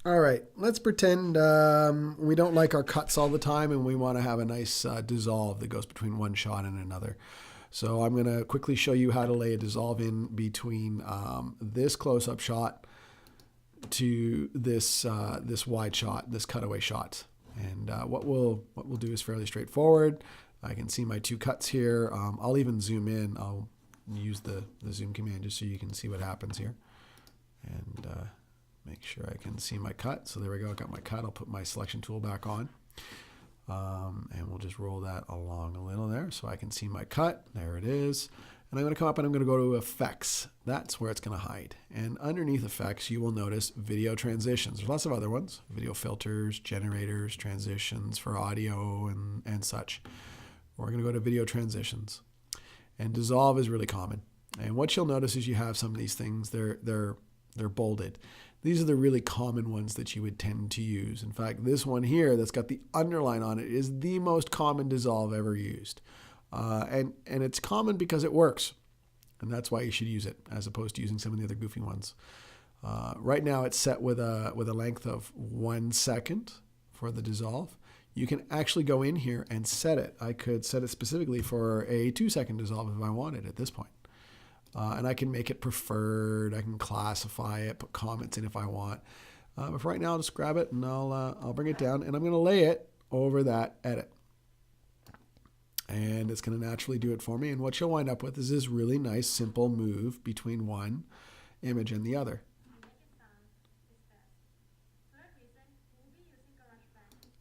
All right, let's pretend we don't like our cuts all the time and we want to have a nice dissolve that goes between one shot and another. So I'm going to quickly show you how to lay a dissolve in between this close-up shot to this this wide shot, this cutaway shot. And what we'll do is fairly straightforward. I can see my two cuts here. I'll even zoom in. I'll use the zoom command just so you can see what happens here. And make sure I can see my cut. So there we go, I got my cut. I'll put my selection tool back on. And we'll just roll that along a little there so I can see my cut. There it is. And I'm going to come up and I'm going to go to Effects. That's where it's going to hide. And underneath Effects, you will notice Video Transitions. There's lots of other ones. Video filters, generators, transitions for audio and such. We're going to go to Video Transitions. And Dissolve is really common. And what you'll notice is you have some of these things, they're bolded. These are the really common ones that you would tend to use. In fact, this one here that's got the underline on it is the most common dissolve ever used. And it's common because it works. And that's why you should use it as opposed to using some of the other goofy ones. Right now it's set with a length of 1 second for the dissolve. You can actually go in here and set it. I could set it specifically for a 2-second dissolve if I wanted at this point. And I can make it preferred. I can classify it, put comments in if I want. But for right now, I'll just grab it and I'll bring it down and I'm going to lay it over that edit. And it's going to naturally do it for me. And what you'll wind up with is this really nice, simple move between one image and the other.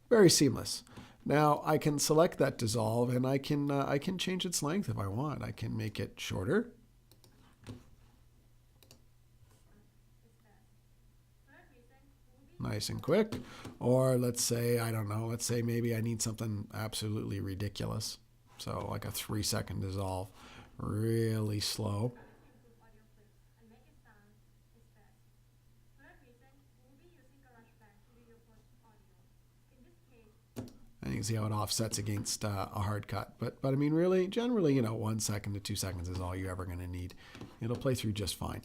Very seamless. Now I can select that dissolve and I can change its length if I want. I can make it shorter. Nice and quick. Or let's say, I don't know, let's say maybe I need something absolutely ridiculous. So like a 3-second dissolve, really slow. And you can see how it offsets against a hard cut. But I mean, really, generally, 1 second to 2 seconds is all you're ever going to need. It'll play through just fine.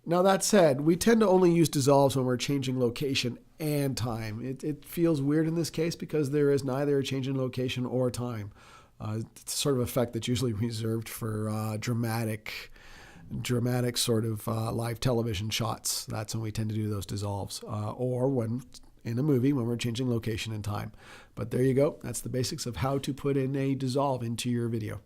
Now that said, we tend to only use dissolves when we're changing location and time. It feels weird in this case because there is neither a change in location or time. It's sort of effect that's usually reserved for dramatic sort of live television shots. That's when we tend to do those dissolves. Or when in a movie when we're changing location and time. But there you go. That's the basics of how to put in a dissolve into your video.